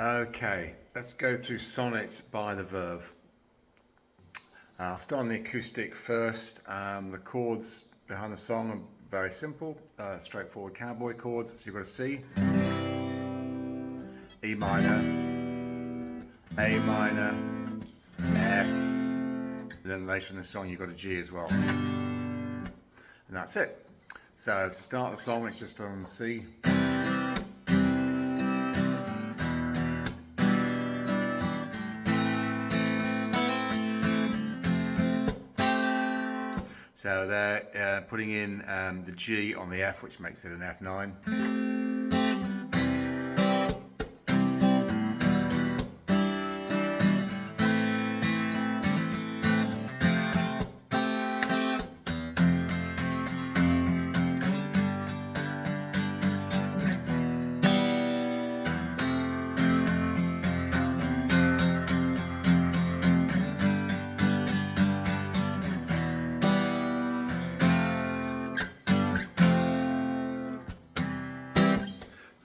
Okay, let's go through Sonnet by the Verve. I'll start on the acoustic first. The chords behind the song are very simple, straightforward cowboy chords. So you've got a C, E minor, A minor, F, and then later in the song you've got a G as well. And that's it. So to start the song, it's just on C. So they're putting in the G on the F, which makes it an F9.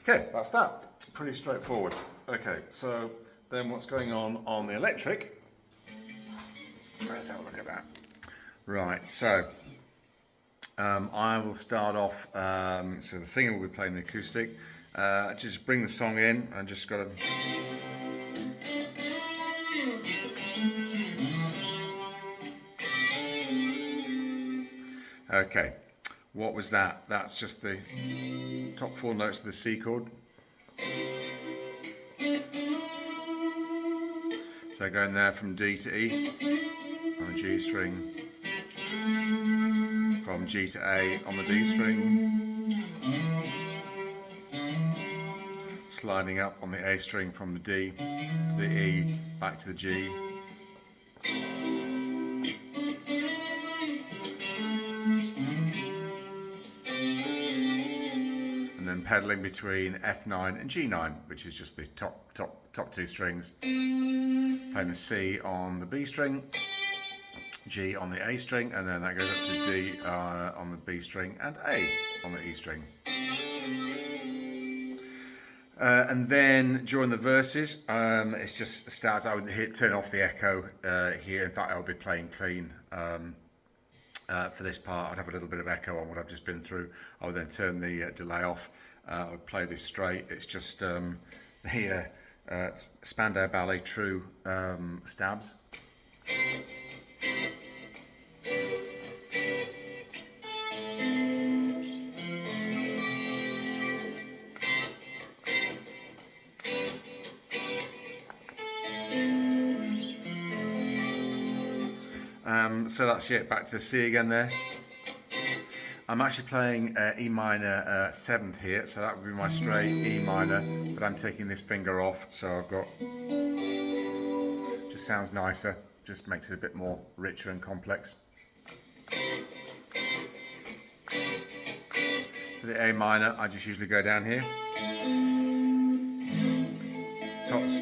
Okay, that's that. Pretty straightforward. Okay, so then what's going on the electric? Let's have a look at that. Right, so I will start off, so the singer will be playing the acoustic. Just bring the song in and just got to... Okay, what was that? That's just the top four notes of the C chord. So going there from D to E on the G string, from G to A on the D string, sliding up on the A string from the D to the E, back to the G, and then pedaling between F9 and G9, which is just the top two strings. Playing the C on the B string, G on the A string, and then that goes up to D on the B string and A on the E string. And then during the verses, it's just starts. I would turn off the echo here. In fact, I would be playing clean for this part. I'd have a little bit of echo on what I've just been through. I would then turn the delay off. I would play this straight. It's just the Spandau Ballet True stabs. So that's it, back to the C again there. I'm actually playing E minor 7th here, so that would be my straight E minor, but I'm taking this finger off, so I've got, just sounds nicer, just makes it a bit more richer and complex. For the A minor, I just usually go down here,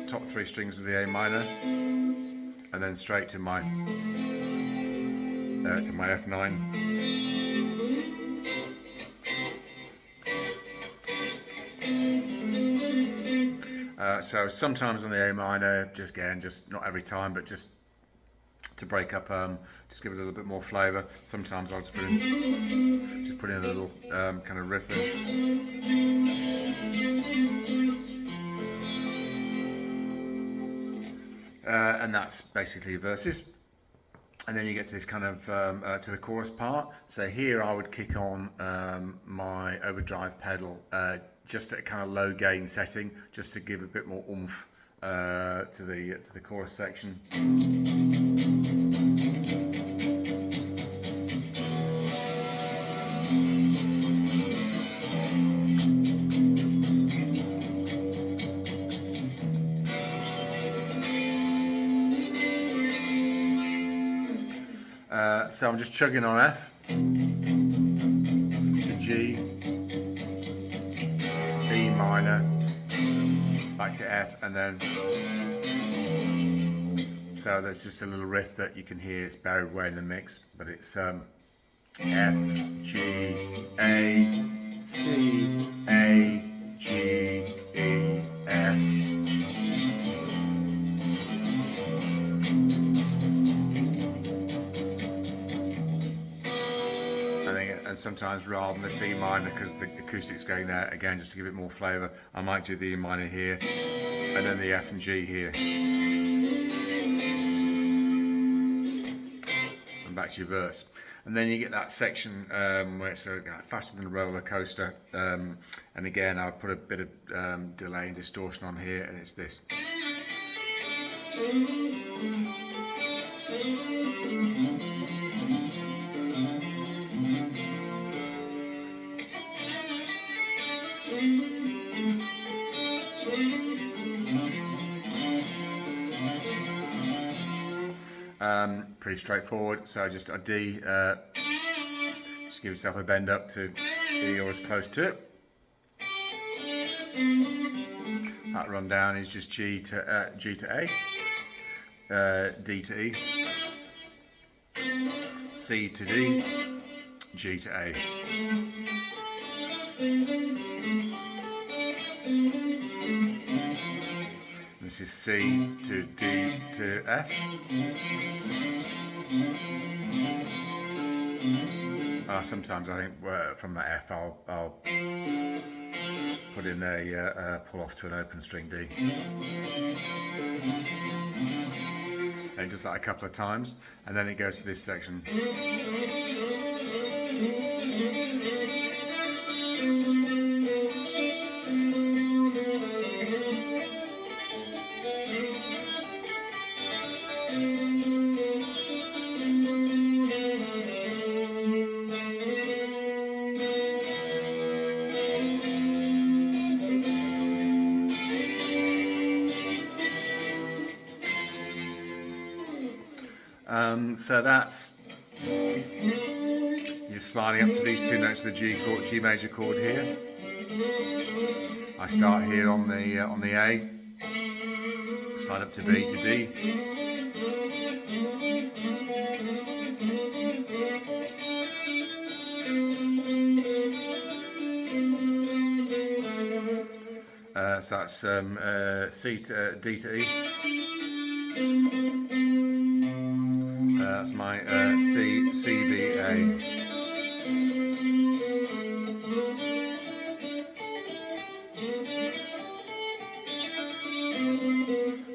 top three strings of the A minor, and then straight to my F9. So sometimes on the A minor, just not every time, but just to break up, just give it a little bit more flavour. Sometimes I'll just put in a little kind of riff in. And that's basically verses. And then you get to this kind of to the chorus part. So here I would kick on my overdrive pedal just at a kind of low gain setting, just to give a bit more oomph to the chorus section. So I'm just chugging on F to G, E minor, back to F, and then so there's just a little riff that you can hear. It's buried away in the mix, but it's F, G, A, C, A, G, E, F, and sometimes rather than the C minor, because the acoustic's going there, again, just to give it more flavour, I might do the E minor here, and then the F and G here. And back to your verse. And then you get that section where it's faster than a roller coaster. And again, I'll put a bit of delay and distortion on here, and it's this. Pretty straightforward. So just a D, just give yourself a bend up to E or as close to it. That run down is just G to A, D to E, C to D, G to A. This is C to D to F. Sometimes I think from that F I'll put in a pull off to an open string D. And it does that a couple of times, and then it goes to this section. So that's you're sliding up to these two notes of the G chord, G major chord here. I start here on the A, slide up to B to D. So that's C to D to E. That's my C, B, A.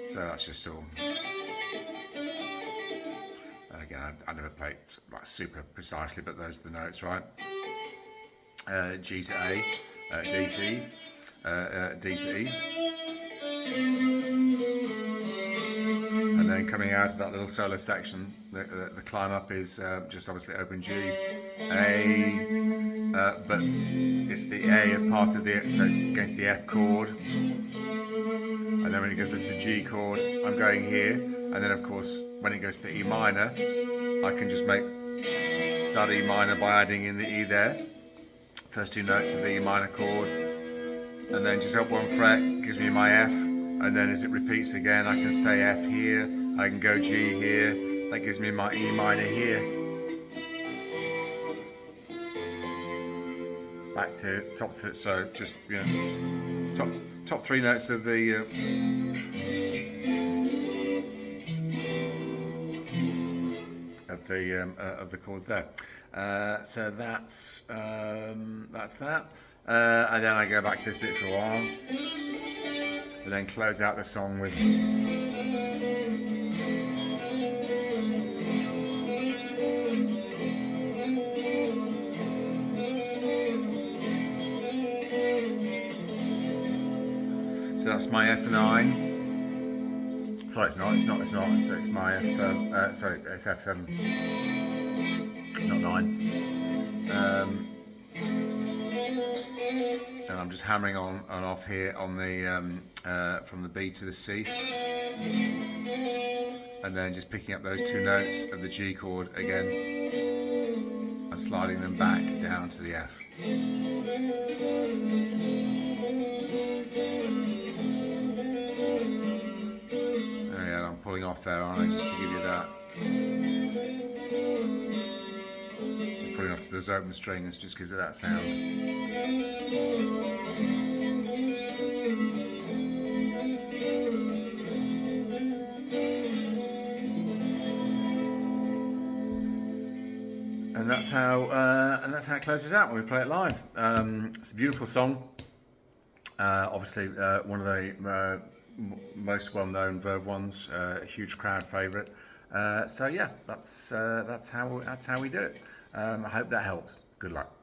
So that's just all. Again, I never play it like super precisely, but those are the notes, right? G to A, D to E, D to E. And then coming out of that little solo section, the climb up is just obviously open G, A, but it's the A of part of the, so it's against the F chord. And then when it goes into the G chord, I'm going here. And then of course, when it goes to the E minor, I can just make that E minor by adding in the E there. First two notes of the E minor chord. And then just up one fret, gives me my F. And then as it repeats again, I can stay F here, I can go G here, that gives me my E minor here. Back to top, so just, you know, top three notes of the of the chords there. So that's that. And then I go back to this bit for a while. And then close out the song with so that's my F9. Sorry, it's not. It's my F. Sorry, it's F7, not 9. And I'm just hammering on and off here on the from the B to the C, and then just picking up those two notes of the G chord again and sliding them back down to the F. There, yeah, I'm pulling off there, aren't I, just to give you that. Just pulling off to those open strings just gives it that sound. And that's how it closes out when we play it live. It's a beautiful song. Obviously, one of the most well-known Verve ones, a huge crowd favourite. So yeah, that's how we do it. I hope that helps. Good luck.